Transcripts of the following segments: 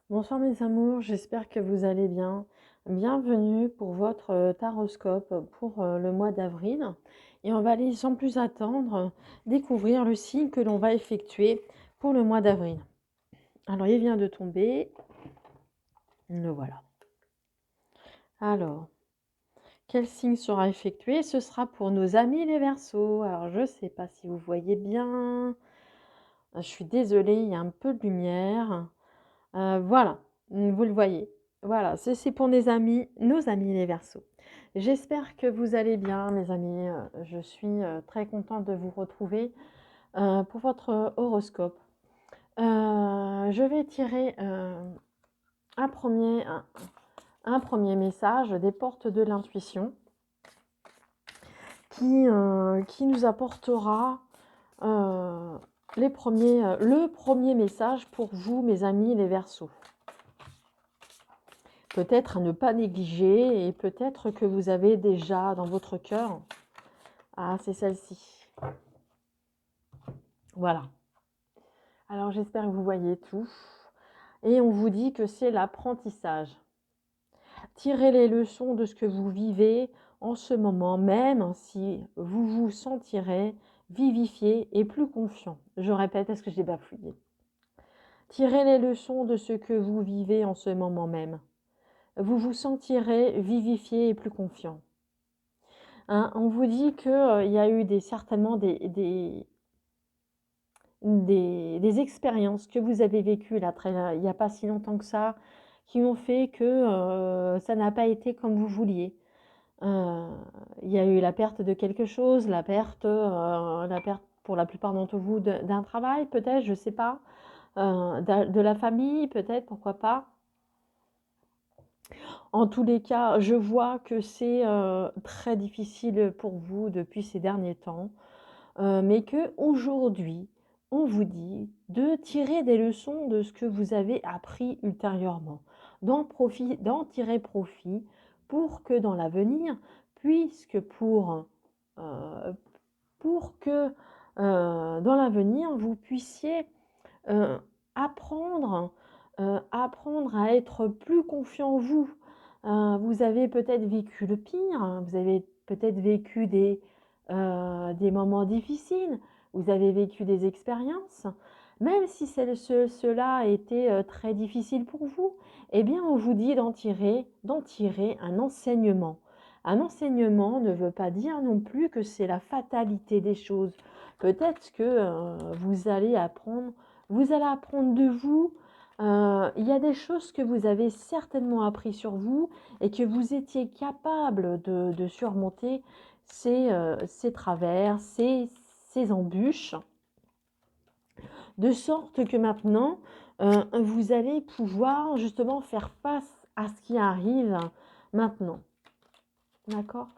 Bonsoir mes amours, j'espère que vous allez bien. Bienvenue pour votre taroscope pour le mois d'avril. Et on va aller sans plus attendre découvrir le signe que l'on va effectuer pour le mois d'avril. Alors il vient de tomber, le voilà. Alors, quel signe sera effectué? Ce sera pour nos amis les Verseaux. Alors je ne sais pas si vous voyez bien. Je suis désolée, il y a un peu de lumière. Voilà, vous le voyez. Voilà, c'est pour nos amis les Verseaux. J'espère que vous allez bien, mes amis. Je suis très contente de vous retrouver pour votre horoscope. Je vais tirer un premier message des portes de l'intuition qui nous apportera le premier message pour vous, mes amis les Verseaux. Peut-être à ne pas négliger et peut-être que vous avez déjà dans votre cœur. Ah, c'est celle-ci. Voilà. Alors j'espère que vous voyez tout. Et on vous dit que c'est l'apprentissage. Tirez les leçons de ce que vous vivez en ce moment, même si vous vous sentirez vivifié et plus confiant. Je répète, est-ce que j'ai bafouillé? Tirez les leçons de ce que vous vivez en ce moment même. Vous vous sentirez vivifié et plus confiant. Hein, on vous dit qu'il y a eu certainement des expériences que vous avez vécues là, il n'y a pas si longtemps que ça, qui ont fait que ça n'a pas été comme vous vouliez. Il y a eu la perte de quelque chose, la perte pour la plupart d'entre vous d'un travail, peut-être, je ne sais pas, de la famille, peut-être, pourquoi pas. En tous les cas, je vois que c'est très difficile pour vous depuis ces derniers temps, mais qu'aujourd'hui, on vous dit de tirer des leçons de ce que vous avez appris ultérieurement, d'en tirer profit pour que dans l'avenir, puisque euh, pour que dans l'avenir, vous puissiez euh, apprendre, apprendre à être plus confiant en vous. Vous avez peut-être vécu le pire, hein, vous avez peut-être vécu des moments difficiles, vous avez vécu des expériences, même si cela a été très difficile pour vous, eh bien on vous dit d'en tirer un enseignement. Un enseignement ne veut pas dire non plus que c'est la fatalité des choses. Peut-être que vous allez apprendre de vous. Il y a des choses que vous avez certainement appris sur vous et que vous étiez capable de surmonter ces travers, ces embûches, de sorte que maintenant, vous allez pouvoir justement faire face à ce qui arrive maintenant. D'accord?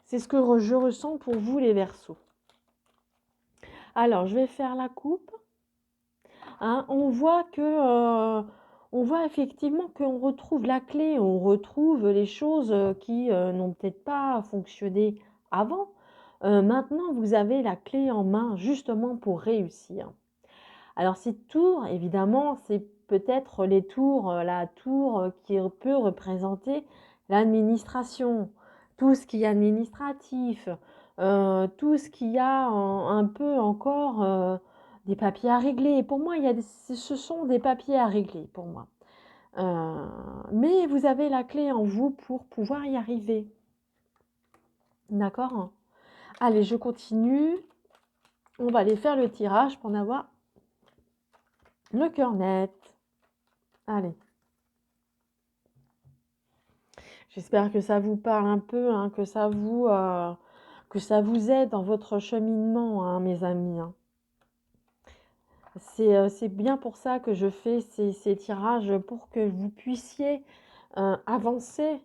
C'est ce que je ressens pour vous les Verseaux. Alors, je vais faire la coupe. Hein, on voit effectivement qu'on retrouve la clé, on retrouve les choses qui n'ont peut-être pas fonctionné avant. Maintenant, vous avez la clé en main justement pour réussir. Alors ces tours, évidemment, c'est peut-être la tour qui peut représenter l'administration, tout ce qui est administratif, tout ce qui a un peu encore des papiers à régler. Pour moi, ce sont des papiers à régler pour moi. Mais vous avez la clé en vous pour pouvoir y arriver. D'accord? Allez, je continue. On va aller faire le tirage pour en avoir le cœur net. Allez. J'espère que ça vous parle un peu, hein, que ça vous aide dans votre cheminement, hein, mes amis. Hein. C'est bien pour ça que je fais ces tirages, pour que vous puissiez avancer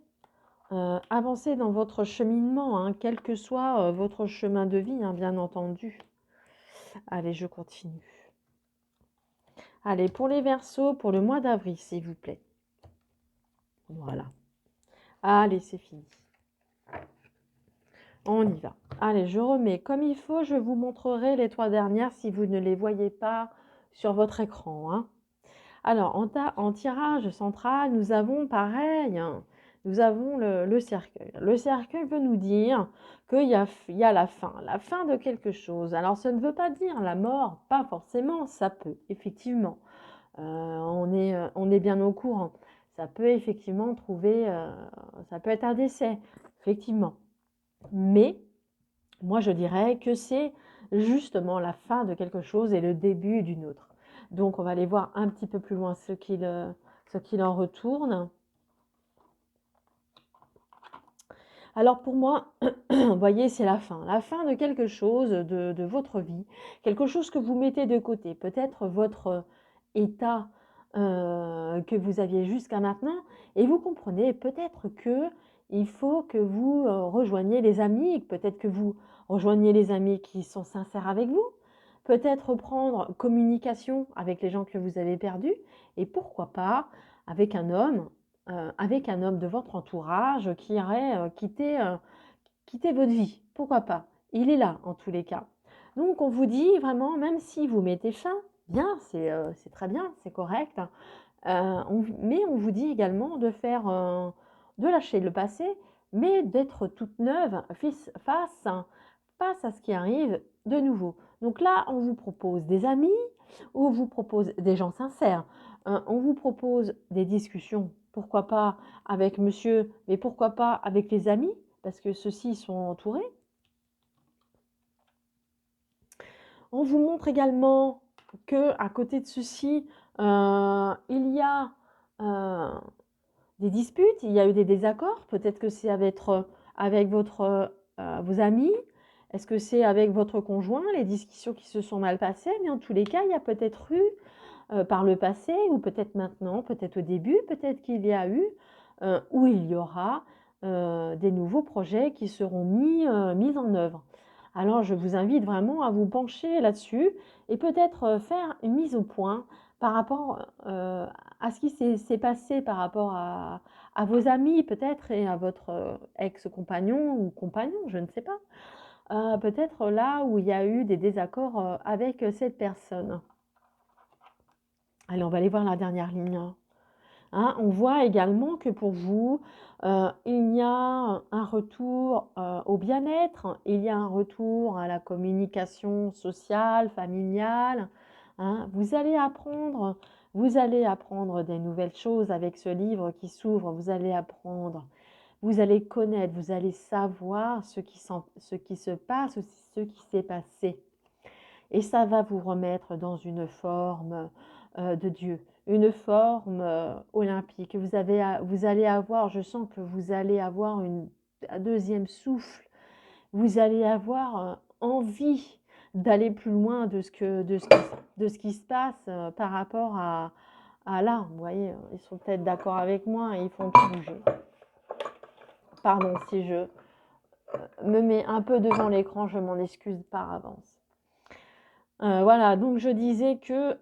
dans votre cheminement, hein, quel que soit votre chemin de vie, hein, bien entendu. Allez, je continue. Allez, pour les Verseaux, pour le mois d'avril, s'il vous plaît. Voilà. Allez, c'est fini. On y va. Allez, je remets comme il faut. Je vous montrerai les trois dernières si vous ne les voyez pas sur votre écran. Hein. Alors, en tirage central, nous avons pareil, hein, nous avons le cercueil. Le cercueil veut nous dire il y a la fin de quelque chose. Alors, ça ne veut pas dire la mort, pas forcément, ça peut, effectivement. On est bien au courant. Ça peut effectivement ça peut être un décès, effectivement. Mais moi, je dirais que c'est justement la fin de quelque chose et le début d'une autre. Donc, on va aller voir un petit peu plus loin ce qu'il en retourne. Alors pour moi, vous voyez, c'est la fin de quelque chose de votre vie, quelque chose que vous mettez de côté, peut-être votre état que vous aviez jusqu'à maintenant, et vous comprenez peut-être que il faut que vous rejoigniez les amis, peut-être que vous rejoignez les amis qui sont sincères avec vous, peut-être reprendre communication avec les gens que vous avez perdus, et pourquoi pas avec un homme de votre entourage qui irait quitter votre vie. Pourquoi pas? Il est là en tous les cas. Donc on vous dit vraiment, même si vous mettez fin, bien, c'est très bien, c'est correct. Mais on vous dit également de lâcher le passé, mais d'être toute neuve face à ce qui arrive de nouveau. Donc là, on vous propose des amis, on vous propose des gens sincères, on vous propose des discussions, pourquoi pas avec monsieur, mais pourquoi pas avec les amis, parce que ceux-ci sont entourés. On vous montre également que à côté de ceci, il y a des disputes, il y a eu des désaccords. Peut-être que c'est avec vos amis. Est-ce que c'est avec votre conjoint, les discussions qui se sont mal passées? Mais en tous les cas, il y a peut-être eu par le passé, ou peut-être maintenant, peut-être au début, peut-être qu'il y a eu, ou il y aura des nouveaux projets qui seront mis en œuvre. Alors, je vous invite vraiment à vous pencher là-dessus et peut-être faire une mise au point par rapport à ce qui s'est passé par rapport à vos amis peut-être et à votre ex-compagnon ou compagnon, je ne sais pas. Peut-être là où il y a eu des désaccords avec cette personne. Allez, on va aller voir la dernière ligne. Hein, on voit également que pour vous, il y a un retour au bien-être, il y a un retour à la communication sociale, familiale. Hein. Vous allez apprendre des nouvelles choses avec ce livre qui s'ouvre, vous allez apprendre, vous allez connaître, vous allez savoir ce qui se passe, ce qui s'est passé. Et ça va vous remettre dans une forme de Dieu, une forme olympique. Vous allez avoir, je sens que vous allez avoir un deuxième souffle. Vous allez avoir envie d'aller plus loin de ce qui se passe par rapport à là. Vous voyez, ils sont peut-être d'accord avec moi et ils font tout bouger. Pardon si je me mets un peu devant l'écran, je m'en excuse par avance. Voilà, donc je disais que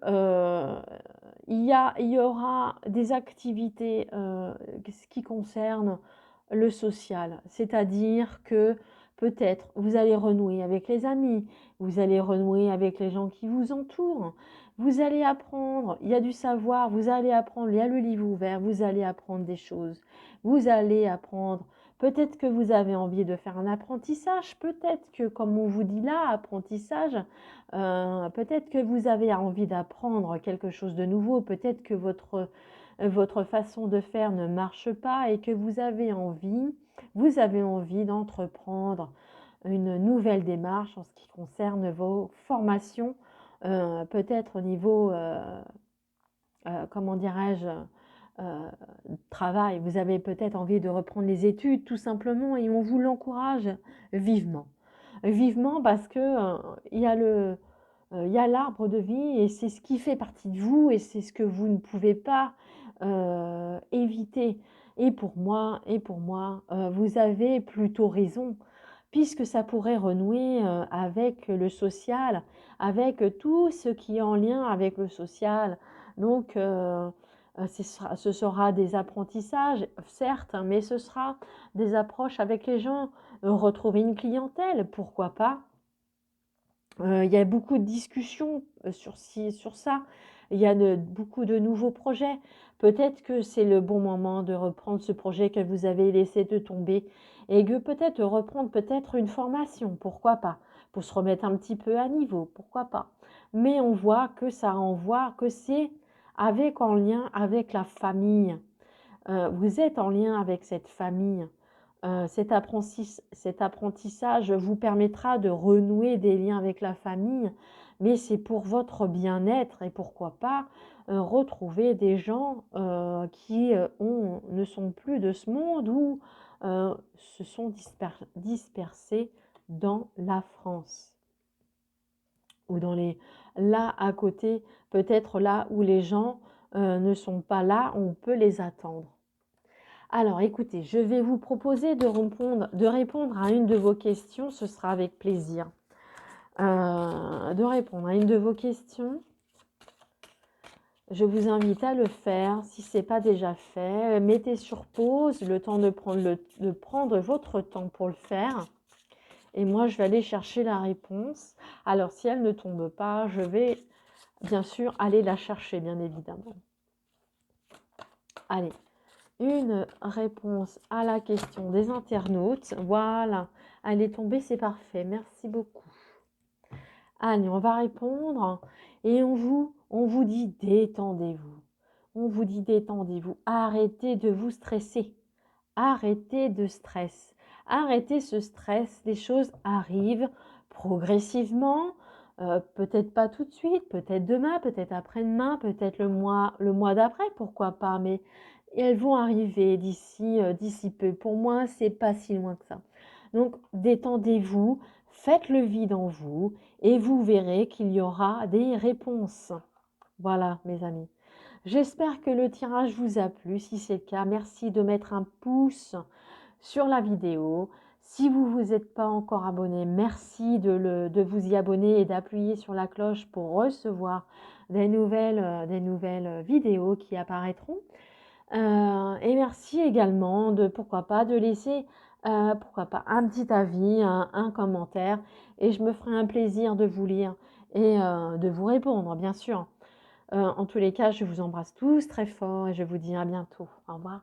il y aura des activités qui concernent le social, c'est-à-dire que peut-être vous allez renouer avec les amis, vous allez renouer avec les gens qui vous entourent, vous allez apprendre, il y a du savoir, vous allez apprendre, il y a le livre ouvert, vous allez apprendre des choses, vous allez apprendre. Peut-être que vous avez envie de faire un apprentissage, peut-être que, comme on vous dit là, apprentissage, peut-être que vous avez envie d'apprendre quelque chose de nouveau, peut-être que votre façon de faire ne marche pas et que vous avez envie d'entreprendre une nouvelle démarche en ce qui concerne vos formations, peut-être au niveau, comment dirais-je, travail. Vous avez peut-être envie de reprendre les études tout simplement et on vous l'encourage vivement. Vivement parce que il y a l'arbre de vie et c'est ce qui fait partie de vous et c'est ce que vous ne pouvez pas éviter. Et pour moi vous avez plutôt raison, puisque ça pourrait renouer avec le social, avec tout ce qui est en lien avec le social. Donc, ce sera des apprentissages, certes, mais ce sera des approches avec les gens, retrouver une clientèle, pourquoi pas. Il y a beaucoup de discussions sur ça. il y a beaucoup de nouveaux projets. Peut-être que c'est le bon moment de reprendre ce projet que vous avez laissé de tomber et que peut-être reprendre peut-être une formation, pourquoi pas, pour se remettre un petit peu à niveau, pourquoi pas. Mais on voit que ça renvoie, que c'est en lien avec la famille. Vous êtes en lien avec cette famille. Cet apprentissage vous permettra de renouer des liens avec la famille, mais c'est pour votre bien-être et pourquoi pas retrouver des gens qui ne sont plus de ce monde ou se sont dispersés dans la France ou là à côté, peut-être là où les gens ne sont pas là, on peut les attendre. Alors, écoutez, je vais vous proposer de répondre à une de vos questions. Ce sera avec plaisir. De répondre à une de vos questions. Je vous invite à le faire. Si ce n'est pas déjà fait, mettez sur pause le temps de prendre votre temps pour le faire. Et moi, je vais aller chercher la réponse. Alors, si elle ne tombe pas, je vais bien sûr aller la chercher, bien évidemment. Allez. Une réponse à la question des internautes. Voilà, elle est tombée, c'est parfait. Merci beaucoup. Allez, on va répondre et on vous dit détendez-vous. On vous dit détendez-vous. Arrêtez de vous stresser. Arrêtez de stress. Arrêtez ce stress. Les choses arrivent progressivement. Peut-être pas tout de suite, peut-être demain, peut-être après-demain, peut-être le mois d'après, pourquoi pas, mais elles vont arriver d'ici peu. Pour moi, c'est pas si loin que ça. Donc, détendez-vous, faites le vide en vous et vous verrez qu'il y aura des réponses. Voilà, mes amis. J'espère que le tirage vous a plu. Si c'est le cas, merci de mettre un pouce sur la vidéo. Si vous ne vous êtes pas encore abonné, merci de vous y abonner et d'appuyer sur la cloche pour recevoir des nouvelles vidéos qui apparaîtront. Et merci également pourquoi pas, de laisser pourquoi pas, un petit avis, un commentaire. Et je me ferai un plaisir de vous lire et de vous répondre, bien sûr. En tous les cas, je vous embrasse tous très fort et je vous dis à bientôt. Au revoir.